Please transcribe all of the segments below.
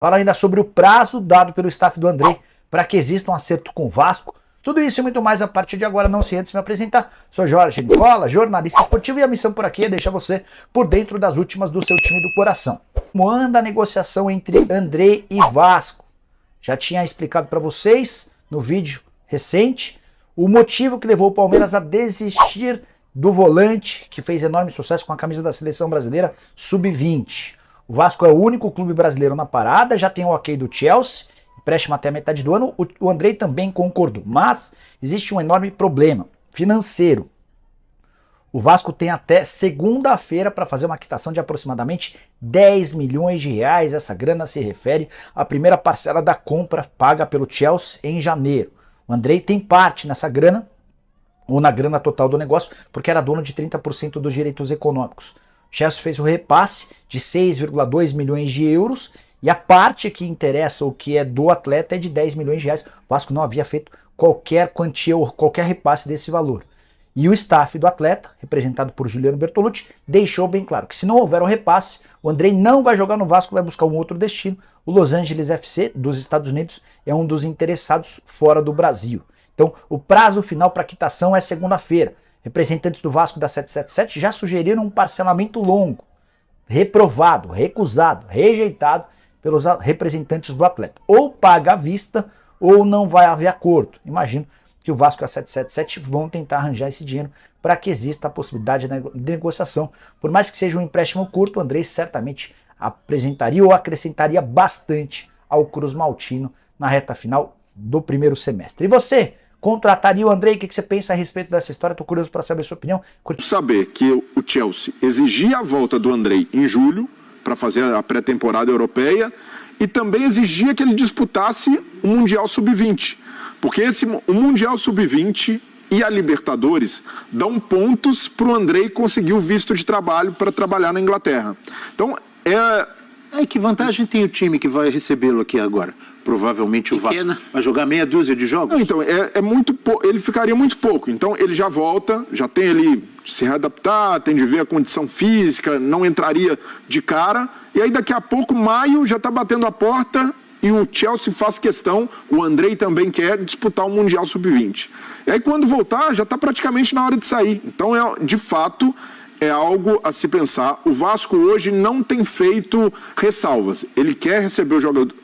Fala ainda sobre o prazo dado pelo staff do Andrei para que exista um acerto com o Vasco. Tudo isso e muito mais a partir de agora, não se antes de me apresentar. Sou Jorge Nicola, jornalista esportivo, e a missão por aqui é deixar você por dentro das últimas do seu time do coração. Como anda a negociação entre Andrei e Vasco? Já tinha explicado para vocês no vídeo recente o motivo que levou o Palmeiras a desistir do volante que fez enorme sucesso com a camisa da seleção brasileira sub-20. O Vasco é o único clube brasileiro na parada, já tem o ok do Chelsea, empréstimo até a metade do ano. O Andrei também concordou, mas existe um enorme problema financeiro. O Vasco tem até segunda-feira para fazer uma quitação de aproximadamente 10 milhões de reais. Essa grana se refere à primeira parcela da compra paga pelo Chelsea em janeiro. O Andrei tem parte nessa grana, ou na grana total do negócio, porque era dono de 30% dos direitos econômicos. O Chelsea fez o repasse de 6,2 milhões de euros e a parte que interessa, o que é do atleta, é de 10 milhões de reais. O Vasco não havia feito qualquer quantia ou qualquer repasse desse valor. E o staff do atleta, representado por Juliano Bertolucci, deixou bem claro que se não houver o repasse, o Andrei não vai jogar no Vasco, vai buscar um outro destino. O Los Angeles FC dos Estados Unidos é um dos interessados fora do Brasil. Então, o prazo final para quitação é segunda-feira. Representantes do Vasco da 777 já sugeriram um parcelamento longo, reprovado, recusado, rejeitado pelos representantes do atleta. Ou paga à vista ou não vai haver acordo. Imagino que o Vasco e a 777 vão tentar arranjar esse dinheiro para que exista a possibilidade de negociação. Por mais que seja um empréstimo curto, o Andrei certamente apresentaria ou acrescentaria bastante ao Cruz Maltino na reta final do primeiro semestre. E você, contrataria o Andrei? O que você pensa a respeito dessa história? Estou curioso para saber a sua opinião. Saber que o Chelsea exigia a volta do Andrei em julho para fazer a pré-temporada europeia e também exigia que ele disputasse o Mundial Sub-20. Porque o Mundial Sub-20 e a Libertadores dão pontos para o Andrei conseguir o visto de trabalho para trabalhar na Inglaterra. Então, que vantagem tem o time que vai recebê-lo aqui agora? Provavelmente o Vasco vai jogar meia dúzia de jogos? Não, então, ele ficaria muito pouco. Então, ele já volta, já tem ele se readaptar, tem de ver a condição física, não entraria de cara. E aí, daqui a pouco, maio, já está batendo a porta e o Chelsea faz questão, o Andrei também quer disputar o Mundial Sub-20. E aí, quando voltar, já está praticamente na hora de sair. Então, de fato, é algo a se pensar. O Vasco hoje não tem feito ressalvas. Ele quer receber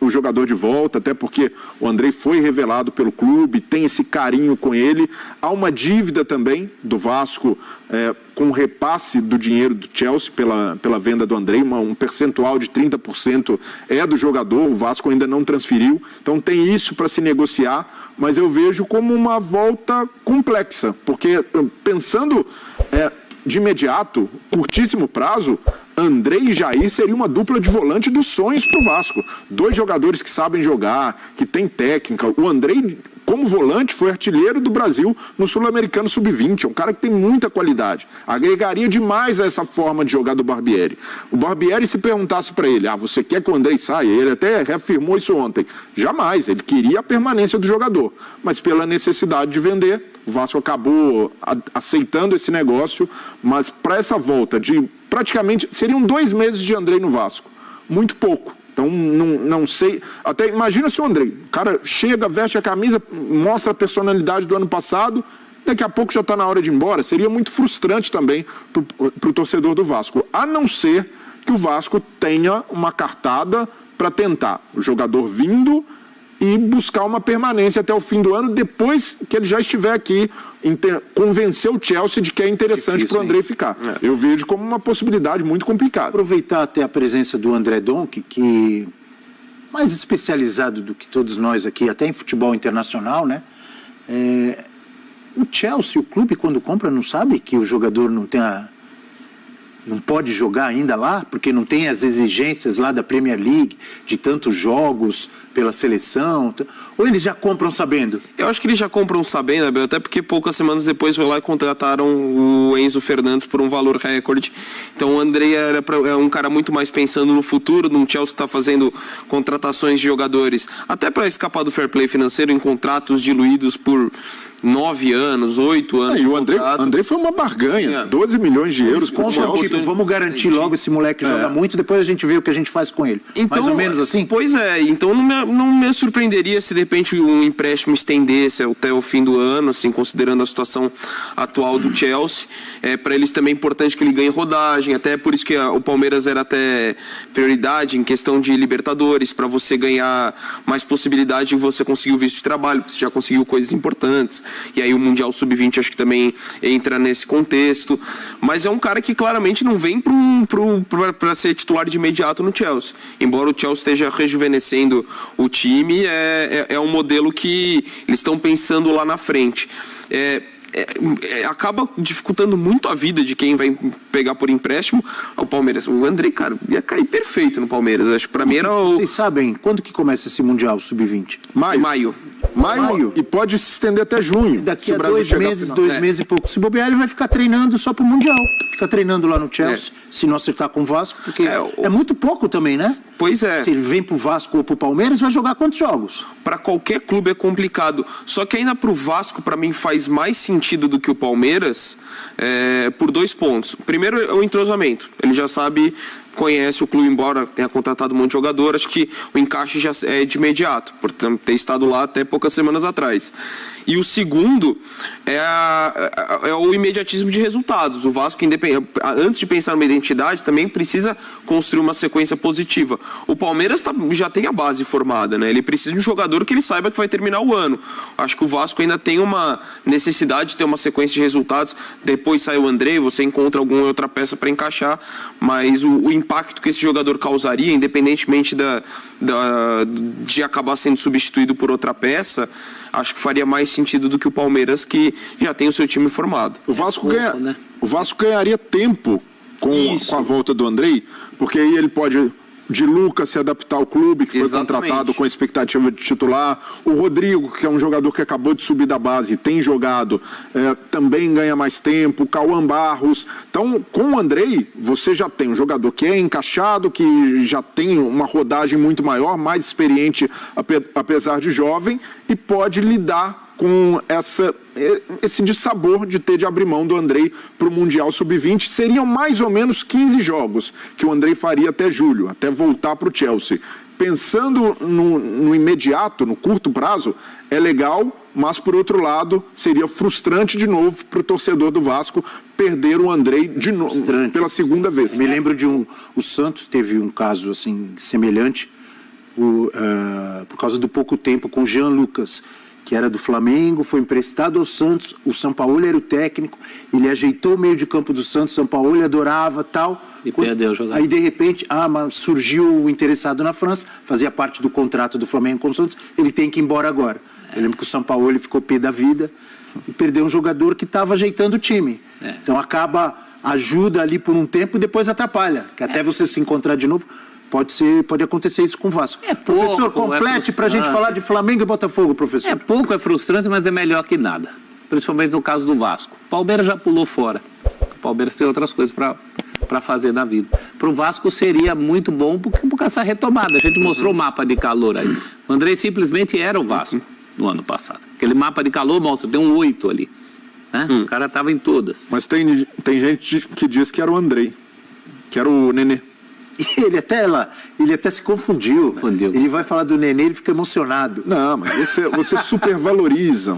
o jogador de volta, até porque o Andrei foi revelado pelo clube, tem esse carinho com ele. Há uma dívida também do Vasco com o repasse do dinheiro do Chelsea pela venda do Andrei. Um percentual de 30% é do jogador, o Vasco ainda não transferiu. Então tem isso para se negociar, mas eu vejo como uma volta complexa, porque pensando de imediato, curtíssimo prazo, Andrei e Jair seria uma dupla de volante dos sonhos para o Vasco. Dois jogadores que sabem jogar, que têm técnica. O Andrei, como volante, foi artilheiro do Brasil no Sul-Americano Sub-20. É um cara que tem muita qualidade. Agregaria demais a essa forma de jogar do Barbieri. O Barbieri, se perguntasse para ele, você quer que o Andrei saia? Ele até reafirmou isso ontem. Jamais. Ele queria a permanência do jogador. Mas pela necessidade de vender, o Vasco acabou aceitando esse negócio. Mas para essa volta de praticamente, seriam 2 meses de Andrei no Vasco. Muito pouco. Então, não sei. Até imagina se o Andrei, o cara chega, veste a camisa, mostra a personalidade do ano passado, daqui a pouco já está na hora de ir embora. Seria muito frustrante também para o torcedor do Vasco. A não ser que o Vasco tenha uma cartada para tentar o jogador vindo e buscar uma permanência até o fim do ano, depois que ele já estiver aqui, convencer o Chelsea de que é interessante para o Andrei ficar. Eu vejo como uma possibilidade muito complicada. Aproveitar até a presença do André Donk, que mais especializado do que todos nós aqui, até em futebol internacional, né? O Chelsea, o clube, quando compra, não sabe que o jogador não pode jogar ainda lá, porque não tem as exigências lá da Premier League, de tantos jogos pela seleção, ou eles já compram sabendo? Eu acho que eles já compram sabendo, Abel, até porque poucas semanas depois foi lá e contrataram o Enzo Fernandes por um valor recorde. Então o Andrei é um cara muito mais pensando no futuro, num Chelsea que está fazendo contratações de jogadores, até para escapar do fair play financeiro em contratos diluídos por 9 anos, 8 anos. E o André foi uma barganha, 12 milhões de euros. Vamos garantir logo esse moleque joga muito, depois a gente vê o que a gente faz com ele. Então, mais ou menos assim? Pois é, então não me surpreenderia se de repente um empréstimo estendesse até o fim do ano, assim, considerando a situação atual do Chelsea. Para eles também é importante que ele ganhe rodagem, até por isso que o Palmeiras era até prioridade em questão de Libertadores, para você ganhar mais possibilidade de você conseguir o visto de trabalho, porque você já conseguiu coisas importantes. E aí o Mundial Sub-20 acho que também entra nesse contexto. Mas é um cara que claramente não vem para ser titular de imediato no Chelsea. Embora o Chelsea esteja rejuvenescendo o time, é um modelo que eles estão pensando lá na frente. Acaba dificultando muito a vida de quem vai pegar por empréstimo ao Palmeiras. O André, cara, ia cair perfeito no Palmeiras. Acho que pra mim era o... Vocês sabem quando que começa esse Mundial Sub-20? Maio. E pode se estender até junho. Daqui a 2 meses e pouco. Se bobear, ele vai ficar treinando só pro Mundial. Fica treinando lá no Chelsea, se não acertar com o Vasco, porque é muito pouco também, né? Pois é. Se ele vem pro Vasco ou pro Palmeiras, vai jogar quantos jogos? Para qualquer clube é complicado. Só que ainda pro Vasco, para mim, faz mais sentido do que o Palmeiras, por 2 pontos. Primeiro é o entrosamento. Ele já sabe, conhece o clube, embora tenha contratado um monte de jogador, acho que o encaixe já é de imediato, por ter estado lá até poucas semanas atrás. E o segundo é o imediatismo de resultados. O Vasco, antes de pensar numa identidade, também precisa construir uma sequência positiva. O Palmeiras já tem a base formada, né? Ele precisa de um jogador que ele saiba que vai terminar o ano. Acho que o Vasco ainda tem uma necessidade de ter uma sequência de resultados. Depois sai o André, você encontra alguma outra peça para encaixar, mas o impacto que esse jogador causaria, independentemente de acabar sendo substituído por outra peça, acho que faria mais sentido do que o Palmeiras, que já tem o seu time formado. O Vasco ganharia tempo com a volta do André, porque aí ele pode, de Lucas, se adaptar ao clube, que foi contratado com a expectativa de titular. O Rodrigo, que é um jogador que acabou de subir da base, tem jogado, também ganha mais tempo. O Cauã Barros. Então, com o André, você já tem um jogador que é encaixado, que já tem uma rodagem muito maior, mais experiente, apesar de jovem, e pode lidar com esse dissabor de ter de abrir mão do André para o Mundial Sub-20. Seriam mais ou menos 15 jogos que o André faria até julho, até voltar para o Chelsea. Pensando no imediato, no curto prazo, é legal, mas por outro lado, seria frustrante de novo para o torcedor do Vasco perder o André de novo, pela segunda vez. Me lembro de o Santos teve um caso assim semelhante, por causa do pouco tempo com o Jean Lucas, que era do Flamengo, foi emprestado ao Santos, o Sampaoli era o técnico, ele ajeitou o meio de campo do Santos, o Sampaoli adorava, tal. E perdeu o jogador. Aí, de repente, mas surgiu o interessado na França, fazia parte do contrato do Flamengo com o Santos, ele tem que ir embora agora. Eu lembro que o Sampaoli ficou pé da vida e perdeu um jogador que estava ajeitando o time. Então, ajuda ali por um tempo e depois atrapalha, que até você se encontrar de novo... Pode acontecer isso com o Vasco. Professor, complete para a gente falar de Flamengo e Botafogo, professor. É pouco, é frustrante, mas é melhor que nada. Principalmente no caso do Vasco. O Palmeiras já pulou fora. O Palmeiras tem outras coisas para fazer na vida. Para o Vasco seria muito bom por essa retomada. A gente mostrou o mapa de calor aí. O André simplesmente era o Vasco no ano passado. Aquele mapa de calor mostra, tem um 8 ali. Né? O cara estava em todas. Mas tem gente que diz que era o André, que era o Nenê. Ele até se confundiu. Ele vai falar do Nenê, ele fica emocionado. Não, mas você supervaloriza.